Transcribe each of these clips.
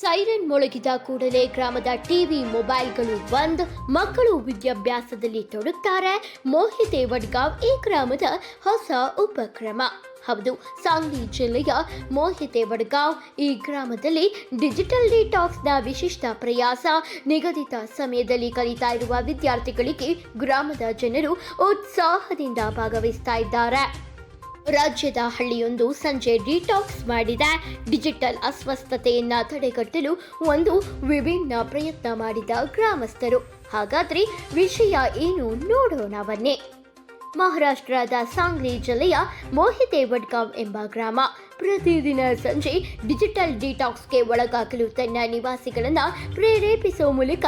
Siren ಮೊಳಗಿದ ಕೂಡಲೇ ಗ್ರಾಮದ TV ಮೊಬೈಲ್ಗಳು ಬಂದ್, ಮಕ್ಕಳು ವಿದ್ಯಾಭ್ಯಾಸದಲ್ಲಿ ತೊಡಗುತ್ತಾರೆ. ಮೋಹಿತೆ ವಡ್ಗಾಂವ್ ಈ ಗ್ರಾಮದ ಹೊಸ ಉಪಕ್ರಮ. ಹೌದು, ಸಾಂಗ್ಲಿ ಜಿಲ್ಲೆಯ ಮೋಹಿತೆ ವಡ್ಗಾಂವ್ ಈ ಗ್ರಾಮದಲ್ಲಿ ಡಿಜಿಟಲ್ ಡಿಟಾಕ್ಸ್ನ ವಿಶಿಷ್ಟ ಪ್ರಯಾಸ. ನಿಗದಿತ ಸಮಯದಲ್ಲಿ ಕಲಿತಾ ಇರುವ ವಿದ್ಯಾರ್ಥಿಗಳಿಗೆ ಗ್ರಾಮದ ಜನರು ಉತ್ಸಾಹದಿಂದ ಭಾಗವಹಿಸ್ತಾ ಇದ್ದಾರೆ. ರಾಜ್ಯದ ಹಳ್ಳಿಯೊಂದು ಸಂಜೆ ಡಿಟಾಕ್ಸ್ ಮಾಡಿದೆ. ಡಿಜಿಟಲ್ ಅಸ್ವಸ್ಥತೆಯನ್ನ ತಡೆಗಟ್ಟಲು ಒಂದು ವಿಭಿನ್ನ ಪ್ರಯತ್ನ ಮಾಡಿದ ಗ್ರಾಮಸ್ಥರು. ಹಾಗಾದ್ರೆ ವಿಷಯ ಏನು ನೋಡೋಣ ಬನ್ನಿ. ಮಹಾರಾಷ್ಟ್ರದ ಸಾಂಗ್ಲಿ ಜಿಲ್ಲೆಯ ಮೋಹಿತೆ ವಡ್ಗಾಂವ್ ಎಂಬ ಗ್ರಾಮ ಪ್ರತಿದಿನ ಸಂಜೆ ಡಿಜಿಟಲ್ ಡಿಟಾಕ್ಸ್ಗೆ ಒಳಗಾಗಲು ತನ್ನ ನಿವಾಸಿಗಳನ್ನು ಪ್ರೇರೇಪಿಸುವ ಮೂಲಕ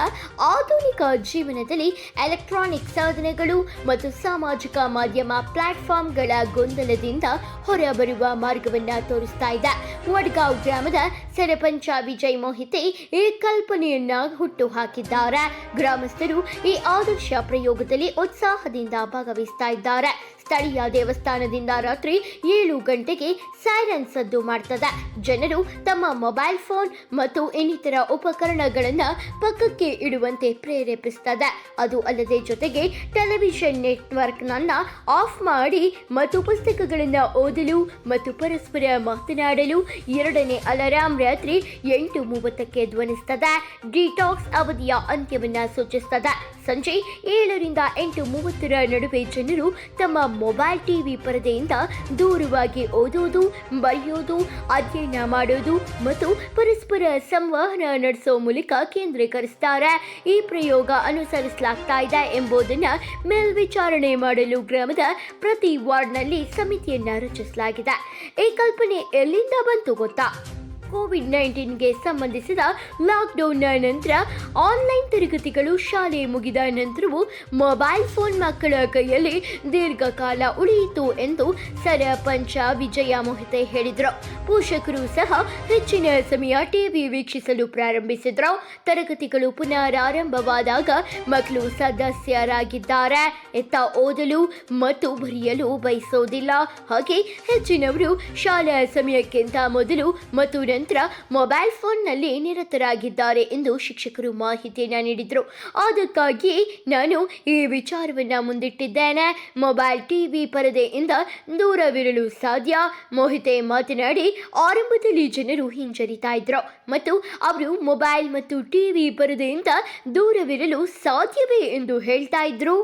ಆಧುನಿಕ ಜೀವನದಲ್ಲಿ ಎಲೆಕ್ಟ್ರಾನಿಕ್ ಸಾಧನಗಳು ಮತ್ತು ಸಾಮಾಜಿಕ ಮಾಧ್ಯಮ ಪ್ಲಾಟ್ಫಾರ್ಮ್ಗಳ ಗೊಂದಲದಿಂದ ಹೊರಬರುವ ಮಾರ್ಗವನ್ನು ತೋರಿಸ್ತಾ ಇದೆ. ವಡ್ಗಾಂವ್ ಗ್ರಾಮದ ಸರಪಂಚ ವಿಜಯ್ ಮೋಹಿತೆ ಈ ಕಲ್ಪನೆಯನ್ನ ಹುಟ್ಟು ಹಾಕಿದ್ದಾರೆ. ಗ್ರಾಮಸ್ಥರು ಈ ಆದರ್ಶ ಪ್ರಯೋಗದಲ್ಲಿ ಉತ್ಸಾಹದಿಂದ ಭಾಗವಹಿಸ್ತಾ ಇದ್ದಾರೆ. ಸ್ಥಳೀಯ ದೇವಸ್ಥಾನದಿಂದ ರಾತ್ರಿ 7 ಗಂಟೆಗೆ ಸೈರನ್ ಸದ್ದು ಮಾಡ್ತದೆ. ಜನರು ತಮ್ಮ ಮೊಬೈಲ್ ಫೋನ್ ಮತ್ತು ಇನ್ನಿತರ ಉಪಕರಣಗಳನ್ನು ಪಕ್ಕಕ್ಕೆ ಇಡುವಂತೆ ಪ್ರೇರೇಪಿಸುತ್ತದೆ. ಅದು ಅಲ್ಲದೆ ಜೊತೆಗೆ ಟೆಲಿವಿಷನ್ ನೆಟ್ವರ್ಕ್ನನ್ನು ಆಫ್ ಮಾಡಿ ಮತ್ತು ಪುಸ್ತಕಗಳನ್ನು ಓದಲು ಮತ್ತು ಪರಸ್ಪರ ಮಾತನಾಡಲು 2ನೇ ಅಲಾರಾಂ ರಾತ್ರಿ 8:30ಕ್ಕೆ ಧ್ವನಿಸುತ್ತದೆ. ಡಿಟಾಕ್ಸ್ ಅವಧಿಯ ಅಂತ್ಯವನ್ನು ಸೂಚಿಸುತ್ತದೆ. ಸಂಜೆ 7ರಿಂದ 8:30ರ ನಡುವೆ ಜನರು ತಮ್ಮ ಮೊಬೈಲ್ ಟಿವಿ ಪರದೆಯಿಂದ ದೂರವಾಗಿ ಓದೋದು, ಬರೆಯೋದು, ಅಧ್ಯಯನ ಮಾಡೋದು ಮತ್ತು ಪರಸ್ಪರ ಸಂವಹನ ನಡೆಸೋ ಮೂಲಕ ಕೇಂದ್ರೀಕರಿಸುತ್ತಾರೆ. ಈ ಪ್ರಯೋಗ ಅನುಸರಿಸಲಾಗ್ತಾ ಇದೆ ಎಂಬುದನ್ನು ಮೇಲ್ವಿಚಾರಣೆ ಮಾಡಲು ಗ್ರಾಮದ ಪ್ರತಿ ವಾರ್ಡ್ನಲ್ಲಿ ಸಮಿತಿಯನ್ನ ರಚಿಸಲಾಗಿದೆ. ಈ ಕಲ್ಪನೆ ಎಲ್ಲಿಂದ ಬಂತು ಗೊತ್ತಾ? ಕೋವಿಡ್-19ಗೆ ಸಂಬಂಧಿಸಿದ ಲಾಕ್ಡೌನ್ನ ನಂತರ ಆನ್ಲೈನ್ ತರಗತಿಗಳು ಶಾಲೆ ಮುಗಿದ ನಂತರವೂ ಮೊಬೈಲ್ ಫೋನ್ ಮಕ್ಕಳ ಕೈಯಲ್ಲಿ ದೀರ್ಘಕಾಲ ಉಳಿಯಿತು ಎಂದು ಸರಪಂಚ ವಿಜಯ ಮೋಹಿತೆ ಹೇಳಿದರು. ಪೋಷಕರು ಸಹ ಹೆಚ್ಚಿನ ಸಮಯ ಟಿವಿ ವೀಕ್ಷಿಸಲು ಪ್ರಾರಂಭಿಸಿದ್ರು. ತರಗತಿಗಳು ಪುನರಾರಂಭವಾದಾಗ ಮಕ್ಕಳು ಸದಸ್ಯರಾಗಿದ್ದಾರೆ, ಎತ್ತ ಓದಲು ಮತ್ತು ಬರೆಯಲು ಬಯಸೋದಿಲ್ಲ. ಹಾಗೆ ಹೆಚ್ಚಿನವರು ಶಾಲಾ ಸಮಯಕ್ಕಿಂತ ಮೊದಲು ಮತ್ತು ನಂತರ ಮೊಬೈಲ್ ಫೋನ್ನಲ್ಲಿ ನಿರತರಾಗಿದ್ದಾರೆ ಎಂದು ಶಿಕ್ಷಕರು ಮಾಹಿತಿಯನ್ನು ನೀಡಿದರು. ಅದಕ್ಕಾಗಿ ನಾನು ಈ ವಿಚಾರವನ್ನು ಮುಂದಿಟ್ಟಿದ್ದೇನೆ. ಮೊಬೈಲ್ ಟಿವಿ ಪರದೆಯಿಂದ ದೂರವಿರಲು ಸಾಧ್ಯ. ಮೋಹಿತೆ ಮಾತನಾಡಿ, ಆರಂಭದಲ್ಲಿ ಜನರು ಹಿಂಜರಿತಾ ಇದ್ರು ಮತ್ತು ಅವರು ಮೊಬೈಲ್ ಮತ್ತು ಟಿವಿ ಪರದೆಯಿಂದ ದೂರವಿರಲು ಸಾಧ್ಯವೇ ಎಂದು ಹೇಳ್ತಾ ಇದ್ರು.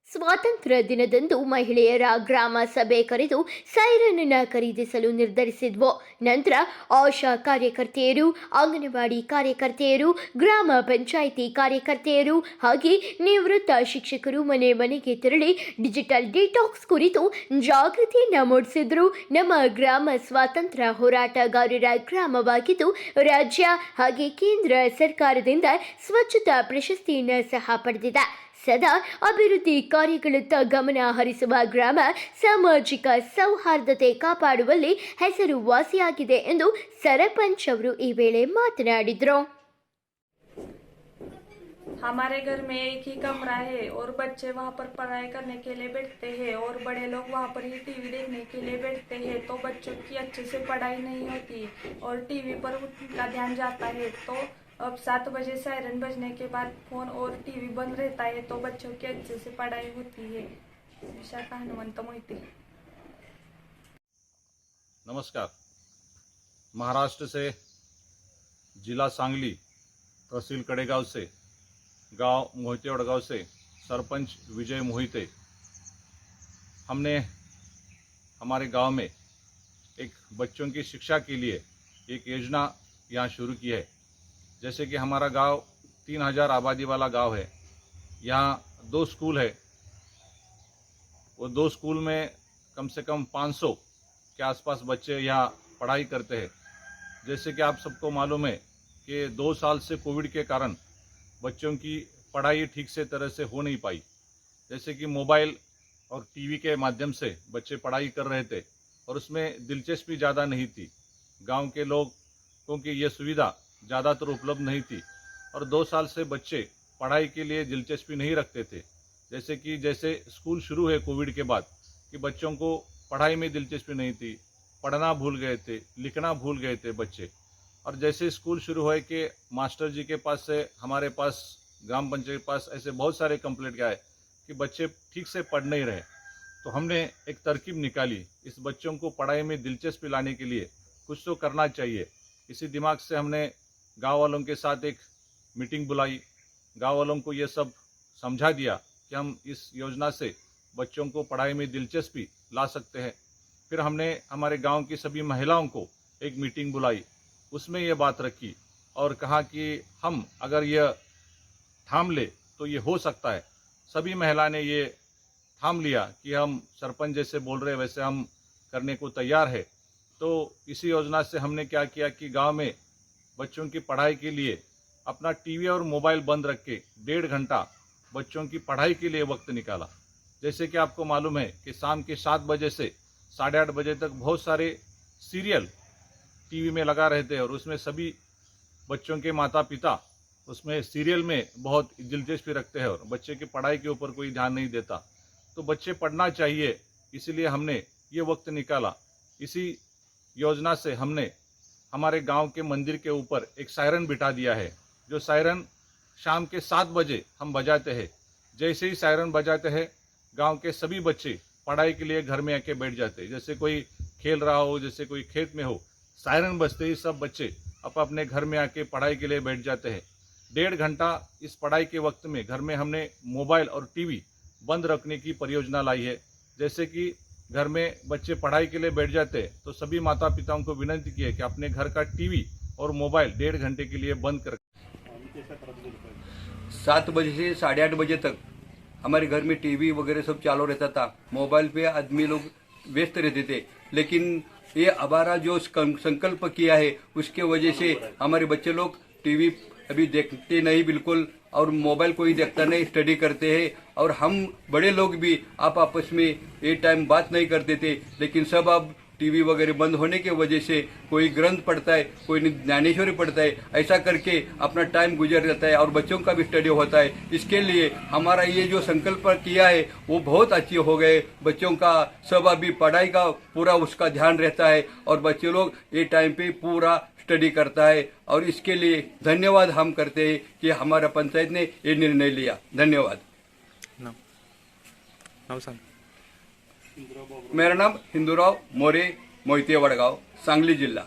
ಸ್ವಾತಂತ್ರ್ಯ ದಿನದಂದು ಮಹಿಳೆಯರ ಗ್ರಾಮ ಸಭೆ ಕರೆದು ಸೈರನ್ ಅನ್ನು ಖರೀದಿಸಲು ನಿರ್ಧರಿಸಿದ್ವು. ನಂತರ ಆಶಾ ಕಾರ್ಯಕರ್ತೆಯರು, ಅಂಗನವಾಡಿ ಕಾರ್ಯಕರ್ತೆಯರು, ಗ್ರಾಮ ಪಂಚಾಯಿತಿ ಕಾರ್ಯಕರ್ತೆಯರು ಹಾಗೆ ನಿವೃತ್ತ ಶಿಕ್ಷಕರು ಮನೆ ಮನೆಗೆ ತೆರಳಿ ಡಿಜಿಟಲ್ ಡಿಟಾಕ್ಸ್ ಕುರಿತು ಜಾಗೃತಿಯನ್ನು ಮೂಡಿಸಿದ್ರು. ನಮ್ಮ ಗ್ರಾಮ ಸ್ವಾತಂತ್ರ್ಯ ಹೋರಾಟಗಾರರ ಗ್ರಾಮವಾಗಿದ್ದು ರಾಜ್ಯ ಹಾಗೆ ಕೇಂದ್ರ ಸರ್ಕಾರದಿಂದ ಸ್ವಚ್ಛತಾ ಪ್ರಶಸ್ತಿಯನ್ನು ಸಹ ಪಡೆದಿದೆ. ಸದಾ ಅಭಿವೃದ್ಧಿ ಕಾರ್ಯಗಳತ್ತ ಗಮನ ಹರಿಸುವ ಗ್ರಾಮ ಸಾಮಾಜಿಕ ಸೌಹಾರ್ದತೆ ಕಾಪಾಡುವಲ್ಲಿ ಹೆಸರುವಾಸಿಯಾಗಿದೆ ಎಂದು ಸರಪಂಚ್ ಅವರು ಈ ವೇಳೆ ಮಾತನಾಡಿದರು. हमारे घर में एक ही कमरा है और बच्चे वहाँ पर पढ़ाई करने के लिए बैठते हैं और बड़े लोग वहाँ पर ही टीवी देखने के लिए बैठते हैं, तो बच्चों की अच्छे से पढ़ाई नहीं होती और टीवी पर उनका ध्यान जाता है. तो अब 7 बजे सायरन बजने के बाद फोन और टीवी बंद रहता है, तो बच्चों की अच्छे से पढ़ाई होती है. विशाखा हनुमंत मोहिते. नमस्कार. महाराष्ट्र से जिला सांगली, तहसील कड़ेगांव से गांव मोहिते वडगांव से सरपंच विजय मोहिते, हमने हमारे गांव में एक बच्चों की शिक्षा के लिए एक योजना यहाँ शुरू की है. जैसे कि हमारा गांव 3000 आबादी वाला गांव है. यहाँ 2 स्कूल है. वो 2 स्कूल में कम से कम 500 के आसपास बच्चे यहाँ पढ़ाई करते हैं. जैसे कि आप सबको मालूम है कि 2 साल से कोविड के कारण बच्चों की पढ़ाई ठीक से तरह से हो नहीं पाई. जैसे कि मोबाइल और टीवी के माध्यम से बच्चे पढ़ाई कर रहे थे और उसमें दिलचस्पी ज़्यादा नहीं थी. गांव के लोग क्योंकि ये सुविधा ज़्यादातर उपलब्ध नहीं थी और 2 साल से बच्चे पढ़ाई के लिए दिलचस्पी नहीं रखते थे. जैसे स्कूल शुरू है कोविड के बाद कि बच्चों को पढ़ाई में दिलचस्पी नहीं थी, पढ़ना भूल गए थे, लिखना भूल गए थे बच्चे। और जैसे स्कूल शुरू हुए कि मास्टर जी के पास से हमारे पास ग्राम पंचायत के पास ऐसे बहुत सारे कंप्लेंट आए कि बच्चे ठीक से पढ़ नहीं रहे। तो हमने एक तरकीब निकाली, इस बच्चों को पढ़ाई में दिलचस्पी लाने के लिए कुछ तो करना चाहिए। इसी दिमाग से हमने गांव वालों के साथ एक मीटिंग बुलाई, गांव वालों को ये सब समझा दिया कि हम इस योजना से बच्चों को पढ़ाई में दिलचस्पी ला सकते हैं। फिर हमने हमारे गांव की सभी महिलाओं को एक मीटिंग बुलाई, उसमें ये बात रखी और कहा कि हम अगर ये थाम ले तो ये हो सकता है। सभी महिला ने ये थाम लिया कि हम सरपंच जैसे बोल रहे वैसे हम करने को तैयार है। तो इसी योजना से हमने क्या किया कि गांव में बच्चों की पढ़ाई के लिए अपना टीवी और मोबाइल बंद रख के 1.5 घंटा बच्चों की पढ़ाई के लिए वक्त निकाला। जैसे कि आपको मालूम है कि शाम के 7 बजे से 8:30 बजे तक बहुत सारे सीरियल टीवी में लगा रहते हैं और उसमें सभी बच्चों के माता पिता उसमें सीरियल में बहुत दिलचस्पी रखते हैं और बच्चे की पढ़ाई के ऊपर कोई ध्यान नहीं देता। तो बच्चे पढ़ना चाहिए, इसीलिए हमने ये वक्त निकाला। इसी योजना से हमने हमारे गांव के मंदिर के ऊपर एक सायरन बिठा दिया है, जो सायरन शाम के 7 बजे हम बजाते हैं। जैसे ही सायरन बजाते हैं, गांव के सभी बच्चे पढ़ाई के लिए घर में आके बैठ जाते हैं। जैसे कोई खेल रहा हो, जैसे कोई खेत में हो, सायरन बजते ही सब बच्चे अपने घर में आके पढ़ाई के लिए बैठ जाते हैं। 1.5 घंटा इस पढ़ाई के वक्त में घर में हमने मोबाइल और टीवी बंद रखने की परियोजना लाई है। जैसे कि घर में बच्चे पढ़ाई के लिए बैठ जाते हैं तो सभी माता पिताओं को विनती की है कि अपने घर का टीवी और मोबाइल 1.5 घंटे के लिए बंद कर 7 बजे से 8:30 बजे तक हमारे घर में टीवी वगैरह सब चालू रहता था। मोबाइल पे आदमी लोग व्यस्त रहते थे, लेकिन ये हमारा जो संकल्प किया है उसके वजह से हमारे बच्चे लोग टीवी अभी देखते नहीं बिल्कुल, और मोबाइल कोई देखता नहीं, स्टडी करते हैं। और हम बड़े लोग भी आपस में ये टाइम बात नहीं करते थे, लेकिन सब अब टीवी वगैरह बंद होने की वजह से कोई ग्रंथ पढ़ता है, कोई ज्ञानेश्वरी पढ़ता है, ऐसा करके अपना टाइम गुजर जाता है और बच्चों का भी स्टडी होता है। इसके लिए हमारा ये जो संकल्प किया है वो बहुत अच्छे हो गए। बच्चों का सब अभी पढ़ाई का पूरा उसका ध्यान रहता है और बच्चे लोग ये टाइम पे पूरा स्टडी करता है। और इसके लिए धन्यवाद हम करते हैं कि हमारा पंचायत ने ये निर्णय लिया। धन्यवाद। मेरा नाम हिंदूराव मोरे, मोहिते वडगाव, सांगली जिल्हा।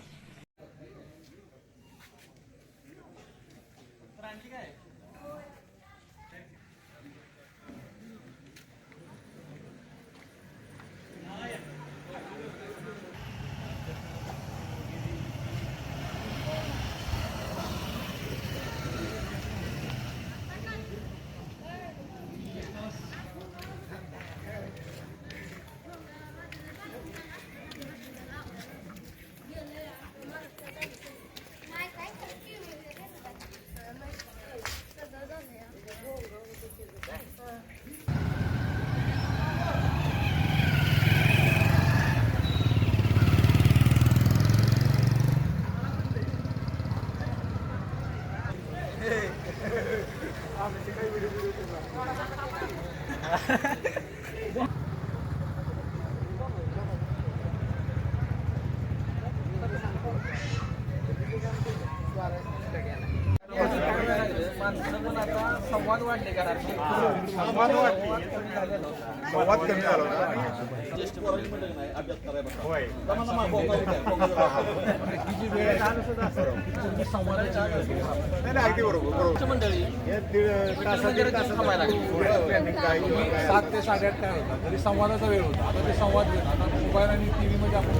संवाद वाढले का संवाद कमी झाला होय अगदी बरोबर मंडळी 7 ते 8:30 काय होता तरी संवादाचा वेळ होता. आता ते संवाद आता मोबाईल आणि टीव्ही मध्ये आपण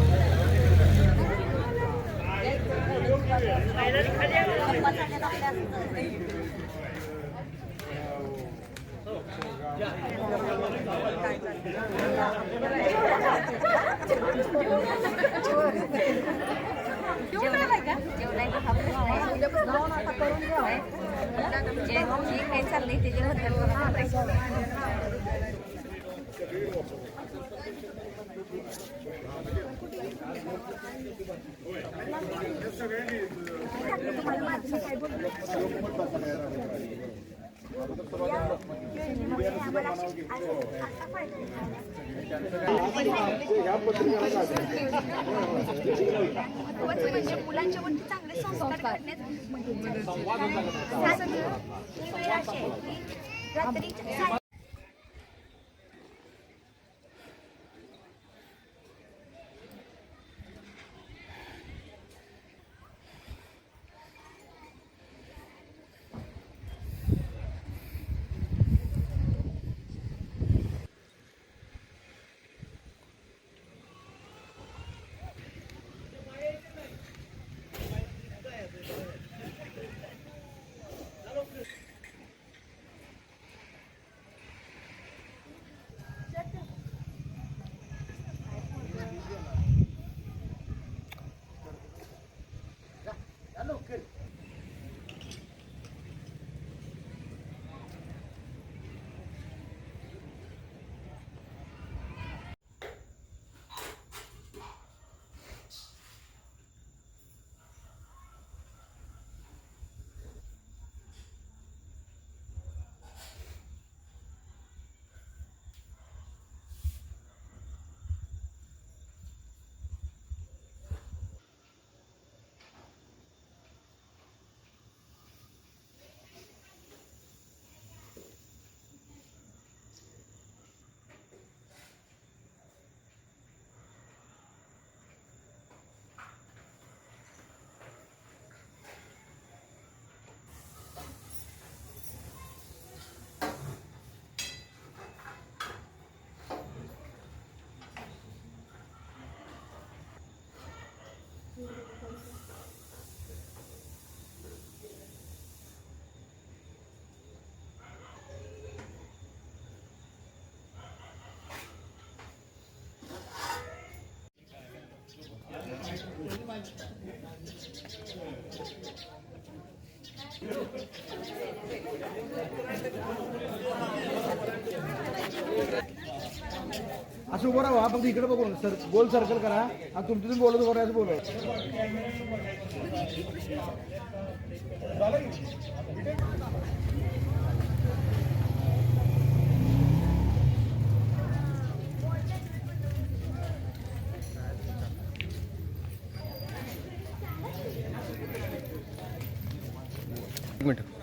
महत्त्वाचं म्हणजे मुलांच्या वरती चांगले संस्कार करण्यात ही वेळ अशी आहे की रात्री असं उभं राहा फक्त इकडे बघून सर गोल सर्कल करा आणि तुमचं बोलत उभं राहायचं बोलत एक मिनिट